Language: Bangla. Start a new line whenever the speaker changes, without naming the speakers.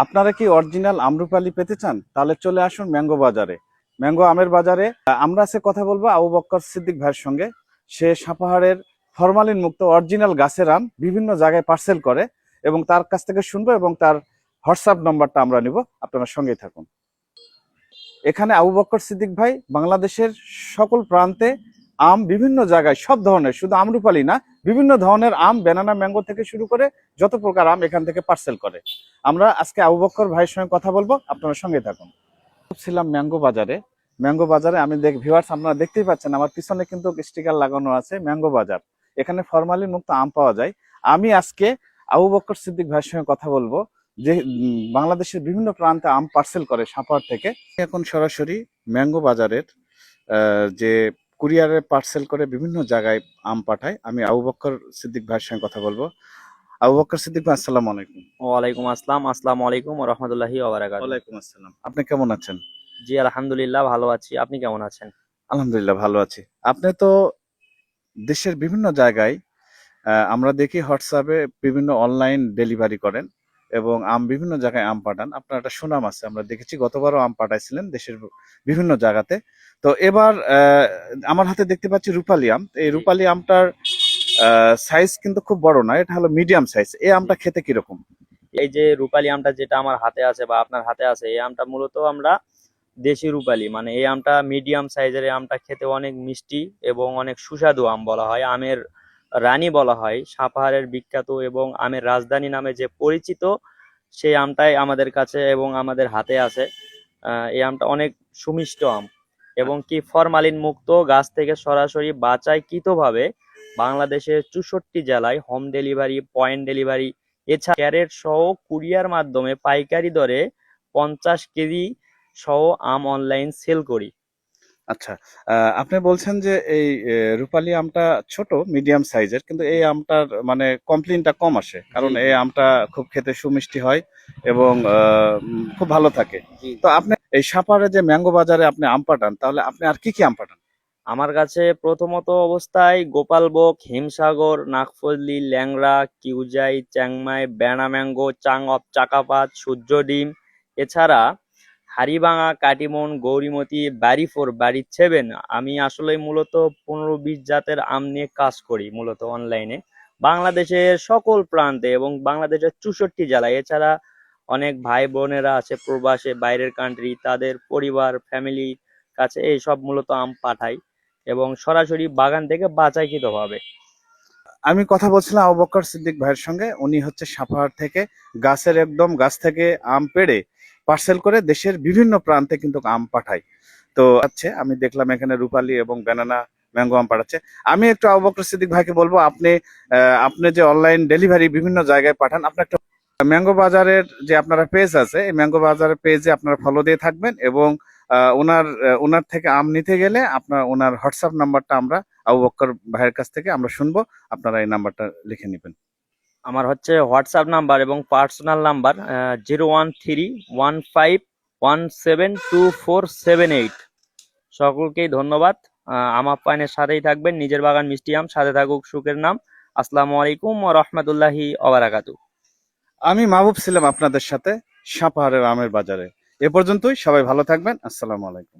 আপনারা কি অরিজিনাল আম্রপালি পেতে চান? তাহলে চলে আসুন ম্যাঙ্গো বাজারে। ম্যাঙ্গো আমের বাজারে আমরা আজকে কথা বলবো আবু বক্কর সিদ্দিক ভাইয়ের সঙ্গে। সে সাপাহারের ফরমালিন মুক্ত অরিজিনাল গাছের আম বিভিন্ন জায়গায় পার্সেল করে এবং তার কাছ থেকে শুনবো এবং তার হোয়াটসঅ্যাপ নম্বরটা আমরা নিব। আপনারা সঙ্গেই থাকুন। এখানে আবু বক্কর সিদ্দিক ভাই বাংলাদেশের সকল প্রান্তে আম বিভিন্ন জায়গায় সব ধরনের, শুধু আম্রপালি না, বিভিন্ন ধরনের আম, ব্যানানা, ম্যাঙ্গো থেকে শুরু করে যত প্রকার আম এখান থেকে পার্সেল করে। আমরা আজকে আবু বক্কর ভাইয়ের সঙ্গে কথা বলবো, আপনারা সঙ্গে থাকুন। ছিলাম ম্যাঙ্গো বাজারে। ম্যাঙ্গো বাজারে আমি ভিউয়ার্স আপনারা দেখতেই পাচ্ছেন আমার পিছনে কিন্তু স্টিকার লাগানো আছে ম্যাঙ্গো বাজার। এখানে ফরমালিন মুক্ত আম পাওয়া যায়। আমি আজকে আবু বক্কর সিদ্দিক ভাইয়ের সঙ্গে কথা বলবো যে বাংলাদেশের বিভিন্ন প্রান্তে আম পার্সেল করে সাপাহার থেকে। এখন সরাসরি ম্যাঙ্গো বাজারের যে কুরিয়ারে পার্সেল করে বিভিন্ন জায়গায় আম পাঠায়। আমি আবু বক্কর সিদ্দিক ভাইয়ের সঙ্গে কথা বলবো। আবু বক্কর সিদ্দিক ভাই, আসসালামু আলাইকুম।
ওয়ালাইকুম আসসালাম। আসসালামু আলাইকুম ওয়া রাহমাতুল্লাহি ওয়া বারাকাতুহু।
ওয়ালাইকুম আসসালাম। আপনি কেমন আছেন?
জি আলহামদুলিল্লাহ ভালো আছি। আপনি কেমন আছেন?
আলহামদুলিল্লাহ ভালো আছি। আপনি তো দেশের বিভিন্ন জায়গায় আমরা দেখি হোয়াটসঅ্যাপে বিভিন্ন অনলাইন ডেলিভারি করেন এবং বিভিন্ন জায়গায় আম পাঠান। আপনার একটা সুনাম আছে, আমরা দেখেছি গতবারও আম পাঠাইছিলেন দেশের বিভিন্ন জায়গাতে। তো এবার আমার হাতে দেখতে পাচ্ছি রূপালী আম। এই রূপালী আমটার সাইজ কিন্তু খুব বড় না, এটা হলো মিডিয়াম সাইজ। এই আমটা খেতে কিরকম?
এই যে রূপালী আমটা যেটা আমার হাতে আছে বা আপনার হাতে আছে, এই আমটা মূলত আমরা দেশি রূপালী, মানে এই আমটা মিডিয়াম সাইজের। এই আমটা খেতে অনেক মিষ্টি এবং অনেক সুস্বাদু আম বলা হয়। আমের রানী বলা হয়, সাপাহারের বিখ্যাত এবং আমের রাজধানী নামে যে পরিচিত, সেই আমটাই আমাদের কাছে এবং আমাদের হাতে আছে। এই আমটা অনেক সুমিষ্ট আম এবং কি ফরমালিন মুক্ত, গাছ থেকে সরাসরি বাছাইকৃতভাবে বাংলাদেশের 64 জেলায় হোম ডেলিভারি, পয়েন্ট ডেলিভারি, এছাড়া ক্যারেট সহ কুরিয়ার মাধ্যমে পাইকারি দরে 50 কেজি সহ আম অনলাইন সেল করি।
আচ্ছা, আপনি বলছেন যে এই রূপালী আমটা ছোট মিডিয়াম সাইজের, কিন্তু এই আমটার মানে কমপ্লেনটা কম আসে, কারণ
জি
এই আমটা খুব খেতে সুমিষ্টি হয় এবং খুব ভালো থাকে।
জি।
তো আপনি এই সাপারে যে ম্যাঙ্গো বাজারে আপনি আম পাঠান, তাহলে আপনি আর কি কি আম পাঠান?
আমার কাছে প্রথমত অবস্থায় গোপালভোগ, হিমসাগর, নাগফজলি, ল্যাংড়া, কিউজাই, চ্যাংমাই, ব্যানা ম্যাঙ্গো, চাংঅপ, চাকাপাত, সূর্য ডিম, এছাড়া হাড়িভাঙা, কাটিমন, গৌরীমতি, বাড়ি 4, বাড়ি 7। আমি আসলে মূলত 15-20 জাতের আম নিয়ে কাজ করি মূলত অনলাইনে বাংলাদেশের সকল প্রান্তে এবং বাংলাদেশের 64 জেলায়। এছাড়া অনেক ভাই বোনেরা আছে প্রবাসে, বাইরের কান্ট্রি, তাদের পরিবার ফ্যামিলি কাছে এই সব মূলত আম পাঠাই এবং সরাসরি বাগান থেকে বাছাইকৃতভাবে।
আমি কথা বলছিলাম আবু বকর সিদ্দিক ভাইয়ের সঙ্গে। উনি হচ্ছে সাপাহার থেকে একদম গাছ থেকে আম পেড়ে পার্সেল করে দেশের বিভিন্ন প্রান্তে কিন্তু আম পাঠায়। তো আমি দেখলাম এখানে রূপালী এবং ব্যানানা ম্যাঙ্গো আম পাঠাচ্ছে। আমি একটু আবু বকর সিদ্দিক ভাইকে বলবো, আপনি যে অনলাইন ডেলিভারি বিভিন্ন জায়গায় পাঠান, আপনার একটা ম্যাঙ্গো বাজারের যে আপনারা পেজ আছে, এই ম্যাঙ্গো বাজারের পেজে আপনারা ফলো দিয়ে থাকবেন এবং ওনার থেকে আম নিতে গেলে ওনার হোয়াটসঅ্যাপ নাম্বারটা আমরা আবু বকর ভাইয়ের কাছ থেকে আমরা শুনবো। আপনারা এই নাম্বারটা লিখে নেবেন।
আমার হচ্ছে হোয়াটসঅ্যাপ নাম্বার এবং পার্সোনাল নাম্বার 01315172478। সকলকেই ধন্যবাদ। আমার পানের সাথেই থাকবেন, নিজের বাগান মিষ্টি আম, সাথে থাকুক সুখের নাম। আসসালামু আলাইকুম ওয়া রাহমাতুল্লাহি ওয়া বারাকাতুহু।
আমি মাহবুব ছিলাম আপনাদের সাথে সাপাহারের আমের বাজারে। এ পর্যন্তই, সবাই ভালো থাকবেন। আসসালামু আলাইকুম।